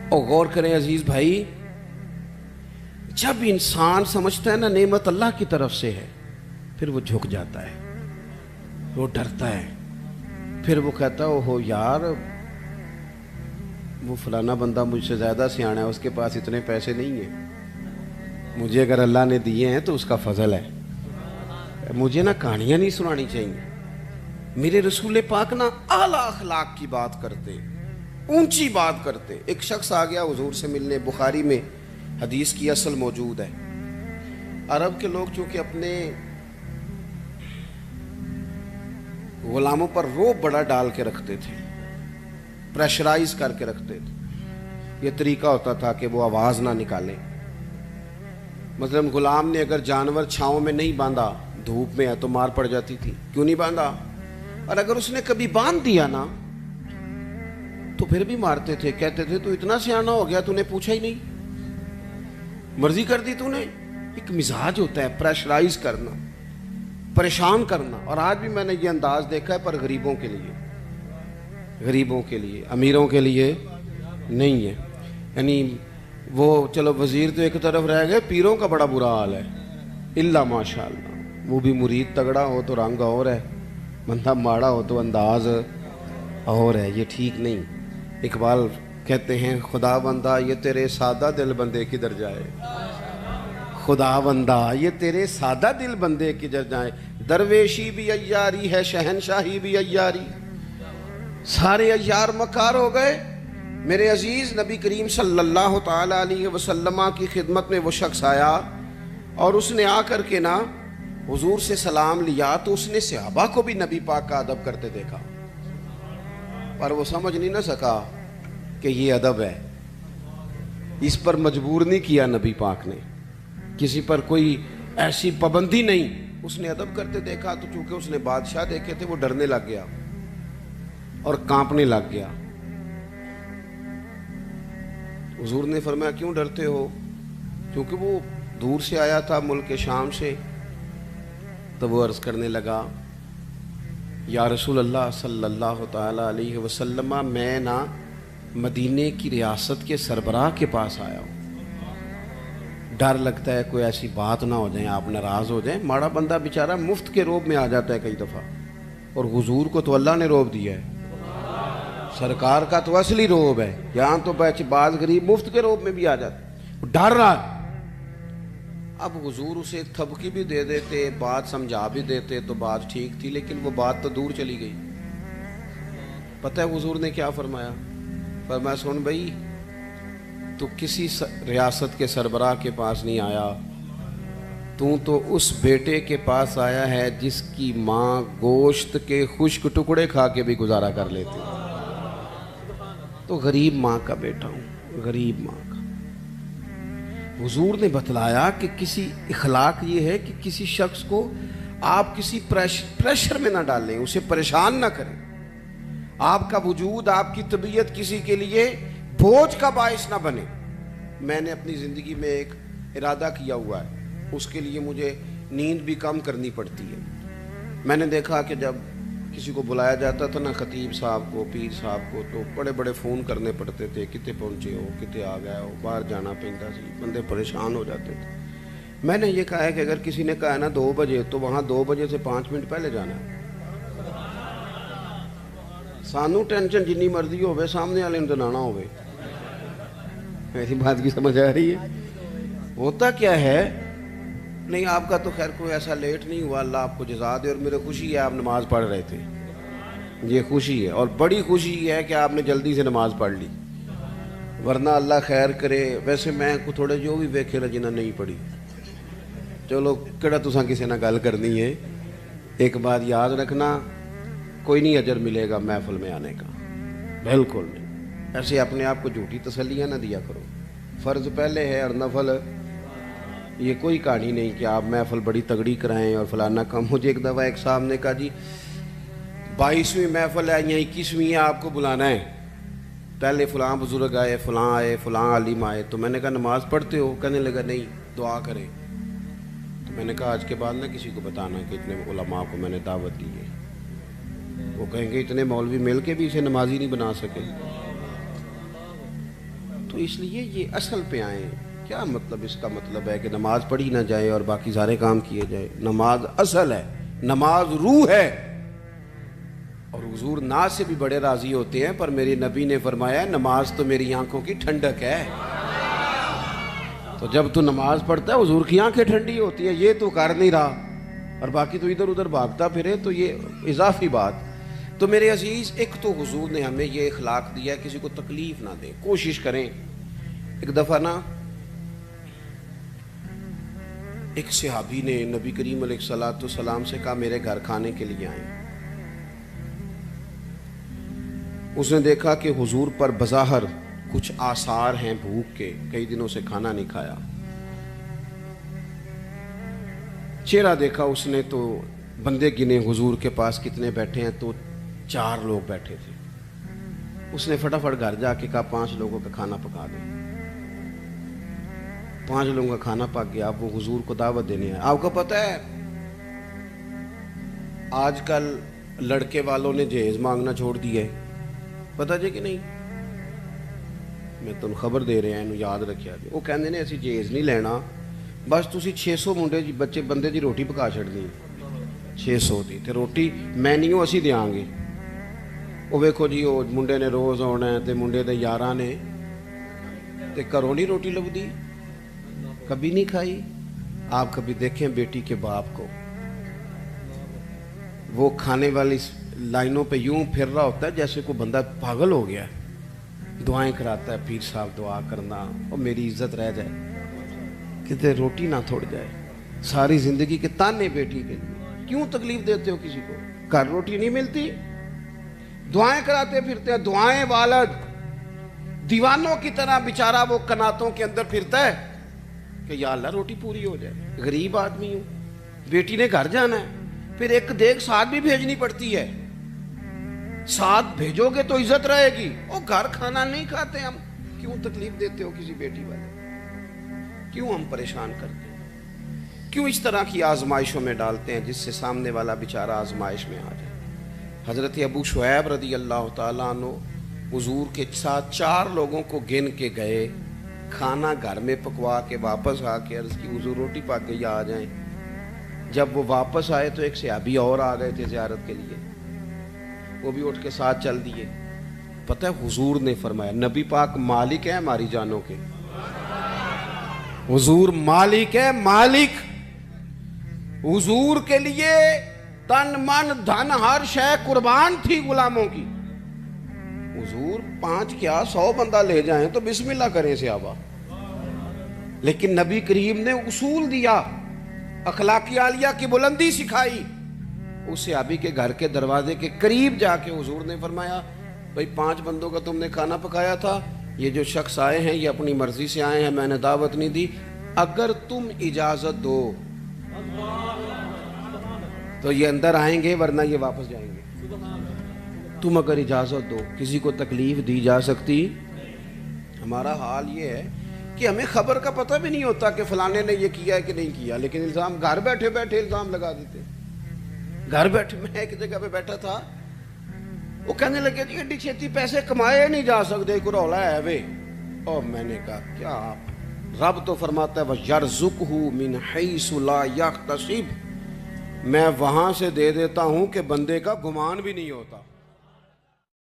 اور غور کریں عزیز بھائی، جب انسان سمجھتا ہے نا نعمت اللہ کی طرف سے ہے، پھر وہ جھک جاتا ہے، وہ ڈرتا ہے، پھر وہ کہتا ہے اوہو یار وہ فلانا بندہ مجھ سے زیادہ سیانا ہے، اس کے پاس اتنے پیسے نہیں ہیں، مجھے اگر اللہ نے دیے ہیں تو اس کا فضل ہے، مجھے نا کہانیاں نہیں سنانی چاہیے۔ میرے رسول پاک نا اعلیٰ اخلاق کی بات کرتے، اونچی بات کرتے۔ ایک شخص آ گیا حضور سے ملنے، بخاری میں حدیث کی اصل موجود ہے۔ عرب کے لوگ چونکہ اپنے غلاموں پر روب بڑا ڈال کے رکھتے تھے، پریشرائز کر کے رکھتے تھے، یہ طریقہ ہوتا تھا کہ وہ آواز نہ نکالیں۔ مثلا غلام نے اگر جانور چھاؤں میں نہیں باندھا، دھوپ میں ہے تو مار پڑ جاتی تھی، کیوں نہیں باندھا؟ اور اگر اس نے کبھی باندھ دیا نا تو پھر بھی مارتے تھے، کہتے تھے تو اتنا سیانا ہو گیا، تو نے پوچھا ہی نہیں، مرضی کر دی تو نے۔ ایک مزاج ہوتا ہے پریشرائز کرنا، پریشان کرنا۔ اور آج بھی میں نے یہ انداز دیکھا ہے، پر غریبوں کے لیے، غریبوں کے لیے، امیروں کے لیے نہیں ہے۔ یعنی وہ چلو وزیر تو ایک طرف رہ گئے، پیروں کا بڑا برا حال ہے، اللہ ماشاء اللہ، وہ بھی مرید تگڑا ہو تو رنگ اور ہے، بندہ ماڑا ہو تو انداز اور ہے، یہ ٹھیک نہیں۔ اقبال کہتے ہیں خدا بندہ یہ تیرے سادہ دل بندے کدھر جائے، خدا بندہ یہ تیرے سادہ دل بندے کدھر جائے، درویشی بھی عیاری ہے، شہنشاہی بھی عیاری، سارے عیار مکار ہو گئے۔ میرے عزیز نبی کریم صلی اللہ تعالی علیہ وسلم کی خدمت میں وہ شخص آیا اور اس نے آ کر کے نا حضور سے سلام لیا، تو اس نے صحابہ کو بھی نبی پاک کا ادب کرتے دیکھا، پر وہ سمجھ نہیں نہ سکا کہ یہ ادب ہے، اس پر مجبور نہیں کیا نبی پاک نے، کسی پر کوئی ایسی پابندی نہیں، اس نے ادب کرتے دیکھا، تو چونکہ اس نے بادشاہ دیکھے تھے وہ ڈرنے لگ گیا اور کانپنے لگ گیا۔ حضور نے فرمایا کیوں ڈرتے ہو؟ کیونکہ وہ دور سے آیا تھا ملک شام سے۔ تو وہ عرض کرنے لگا یا رسول اللہ صلی اللہ تعالی علیہ وسلم، میں نا مدینے کی ریاست کے سربراہ کے پاس آیا ہوں، ڈر لگتا ہے کوئی ایسی بات نہ ہو جائے، آپ ناراض ہو جائیں۔ ماڑا بندہ بیچارہ مفت کے روب میں آ جاتا ہے کئی دفعہ، اور حضور کو تو اللہ نے روب دیا ہے، سرکار کا تو اصلی روب ہے، یہاں تو بعض غریب مفت کے روب میں بھی آ جاتے، ڈر رہا ہے۔ اب حضور اسے ایک تھبکی بھی دے دیتے، بات سمجھا بھی دیتے تو بات ٹھیک تھی، لیکن وہ بات تو دور چلی گئی۔ پتہ ہے حضور نے کیا فرمایا؟ فرمایا سن بھائی، تو کسی ریاست کے سربراہ کے پاس نہیں آیا، تو اس بیٹے کے پاس آیا ہے جس کی ماں گوشت کے خشک ٹکڑے کھا کے بھی گزارا کر لیتی، تو غریب ماں کا بیٹا ہوں، غریب ماں کا۔ حضور نے بتلایا کہ کسی اخلاق یہ ہے کہ کسی شخص کو آپ کسی پریشر میں نہ ڈالیں، اسے پریشان نہ کریں، آپ کا وجود، آپ کی طبیعت کسی کے لیے بوجھ کا باعث نہ بنے۔ میں نے اپنی زندگی میں ایک ارادہ کیا ہوا ہے، اس کے لیے مجھے نیند بھی کم کرنی پڑتی ہے۔ میں نے دیکھا کہ جب کسی کو بلایا جاتا تھا نا، خطیب صاحب کو، پیر صاحب کو، تو بڑے بڑے فون کرنے پڑتے تھے، کتے پہنچے ہو، کتے آ گئے ہو، باہر جانا پڑتا سی، بندے پریشان ہو جاتے تھے۔ میں نے یہ کہا ہے کہ اگر کسی نے کہا ہے نا 2 بجے، تو وہاں 2 بجے سے 5 منٹ پہلے جانا ہے۔ سانو ٹینشن جنی مرضی ہوئے، سامنے والے انتظانا ہوئے۔ میری بات کی سمجھ آ رہی ہے؟ ہوتا کیا ہے، نہیں آپ کا تو خیر کوئی ایسا لیٹ نہیں ہوا، اللہ آپ کو جزا دے، اور میرے خوشی ہے آپ نماز پڑھ رہے تھے، یہ خوشی ہے، اور بڑی خوشی ہے کہ آپ نے جلدی سے نماز پڑھ لی، ورنہ اللہ خیر کرے۔ ویسے میں کو تھوڑے جو بھی ویکھے جنہیں نہیں پڑھی، چلو کہڑا تساں کسی نہ گل کرنی ہے، ایک بات یاد رکھنا، کوئی نہیں اجر ملے گا محفل میں آنے کا، بالکل نہیں۔ ایسے اپنے آپ کو جھوٹی تسلیاں نہ دیا کرو، فرض پہلے ہے اور نفل، یہ کوئی کہانی نہیں کہ آپ محفل بڑی تگڑی کرائیں اور فلانا کم۔ مجھے ایک دفعہ ایک صاحب نے کہا جی 22ویں محفل ہے یا 21ویں ہے، آپ کو بلانا ہے، پہلے فلاں بزرگ آئے، فلاں عالم آئے، تو میں نے کہا نماز پڑھتے ہو؟ کہنے لگا نہیں، دعا کریں۔ تو میں نے کہا آج کے بعد نہ کسی کو بتانا کہ اتنے علماء کو میں نے دعوت دی ہے، وہ کہیں گے اتنے مولوی مل کے بھی اسے نمازی نہیں بنا سکے۔ تو اس لیے یہ اصل پہ آئیں. کیا مطلب؟ اس کا مطلب ہے کہ نماز پڑھی نہ جائے اور باقی سارے کام کیے جائے. نماز اصل ہے، نماز روح ہے. اور حضور ناز سے بھی بڑے راضی ہوتے ہیں، پر میرے نبی نے فرمایا نماز تو میری آنکھوں کی ٹھنڈک ہے. تو جب تو نماز پڑھتا ہے حضور کی آنکھیں ٹھنڈی ہوتی ہیں. یہ تو کر نہیں رہا اور باقی تو ادھر ادھر بھاگتا پھرے، تو یہ اضافی بات. تو میرے عزیز، ایک تو حضور نے ہمیں یہ اخلاق دیا ہے کسی کو تکلیف نہ دیں. کوشش کریں. ایک دفعہ نا ایک صحابی نے نبی کریم علیہ الصلوۃ والسلام سے کہا میرے گھر کھانے کے لیے آئیں. اس نے دیکھا کہ حضور پر بظاہر کچھ آثار ہیں بھوک کے، کئی دنوں سے کھانا نہیں کھایا. چہرہ دیکھا اس نے تو بندے گنے حضور کے پاس کتنے بیٹھے ہیں، تو 4 لوگ بیٹھے تھے. اس نے فٹافٹ گھر جا کے کہا 5 لوگوں کا کھانا پکا دیں. 5 لوگوں کا کھانا پک گیا. اب وہ حضور کو دعوت دینے آئے. آپ کو پتہ ہے آج کل لڑکے والوں نے جہیز مانگنا چھوڑ دیا ہے، پتہ جی کہ نہیں؟ میں تم خبر دے رہا ہوں، یاد رکھیا جی. وہ کہندے نے اسی جہیز نہیں لینا، بس تسی 600 منڈے جی بچے بندے دی روٹی پکا چھڑنی. 600 دی تے روٹی مینیو اسی دیاں گے. وہ ویکھو جی وہ منڈے نے روز آنا ہے تے منڈے دے یاراں نے تے گھروں نہیں روٹی لبدی، کبھی نہیں کھائی. آپ کبھی دیکھیں بیٹی کے باپ کو، وہ کھانے والی لائنوں پہ یوں پھر رہا ہوتا ہے جیسے کوئی بندہ پاگل ہو گیا ہے. دعائیں کراتا ہے، پیر صاحب دعا کرنا اور میری عزت رہ جائے، کتے روٹی نہ تھوڑ جائے. ساری زندگی کے تانے بیٹی کے لیے. کیوں تکلیف دیتے ہو کسی کو؟ گھر روٹی نہیں ملتی، دعائیں کراتے پھرتے ہیں. دعائیں والد دیوانوں کی طرح بیچارہ وہ کناتوں کے اندر پھرتا ہے کہ یا اللہ روٹی پوری ہو جائے. غریب آدمی ہوں، بیٹی نے گھر جانا ہے، پھر ایک دیکھ ساتھ بھی بھیجنی پڑتی ہے. ساتھ بھیجو گے تو عزت رہے گی. اور گھر کھانا نہیں کھاتے ہم. کیوں تکلیف دیتے ہو کسی بیٹی والے؟ کیوں ہم پریشان کرتے ہیں؟ کیوں اس طرح کی آزمائشوں میں ڈالتے ہیں جس سے سامنے والا بیچارہ آزمائش میں آ جائے؟ حضرت ابو شعیب رضی اللہ تعالیٰ عنہ حضور کے ساتھ 4 لوگوں کو گن کے گئے، کھانا گھر میں پکوا کے واپس آ کے عرض کی حضور روٹی پک گئی آ جائیں. جب وہ واپس آئے تو ایک صحابی اور آ گئے تھے زیارت کے لیے، وہ بھی اٹھ کے ساتھ چل دیے. پتہ ہے حضور نے فرمایا، نبی پاک مالک ہے ہماری جانوں کے، حضور مالک ہے، مالک. حضور کے لیے تن من دھن ہر شے قربان تھی غلاموں کی. حضور 5 کیا 100 بندہ لے جائیں تو بسم اللہ کریں صحابہ. لیکن نبی کریم نے اصول دیا، اخلاقی عالیہ کی بلندی سکھائی. اس صحابی کے گھر کے دروازے کے قریب جا کے حضور نے فرمایا بھئی 5 بندوں کا تم نے کھانا پکایا تھا، یہ جو شخص آئے ہیں یہ اپنی مرضی سے آئے ہیں، میں نے دعوت نہیں دی، اگر تم اجازت دو تو یہ اندر آئیں گے ورنہ یہ واپس جائیں گے. تم اگر اجازت دو. کسی کو تکلیف دی جا سکتی؟ ہمارا حال یہ ہے کہ ہمیں خبر کا پتہ بھی نہیں ہوتا کہ فلانے نے یہ کیا ہے کہ نہیں کیا، لیکن الزام گھر بیٹھے بیٹھے الزام لگا دیتے. گھر بیٹھے میں ایک جگہ پہ بیٹھا تھا، وہ کہنے لگے جی ایڈی چھیتی پیسے کمائے نہیں جا سکتے، کوئی رولا ہے وے. اور میں نے کہا کیا آپ، رب تو فرماتا ہے وَيَرْزُقْهُ مِنْ حَيْثُ لَا يَحْتَسِبُ، میں وہاں سے دے دیتا ہوں کہ بندے کا گمان بھی نہیں ہوتا.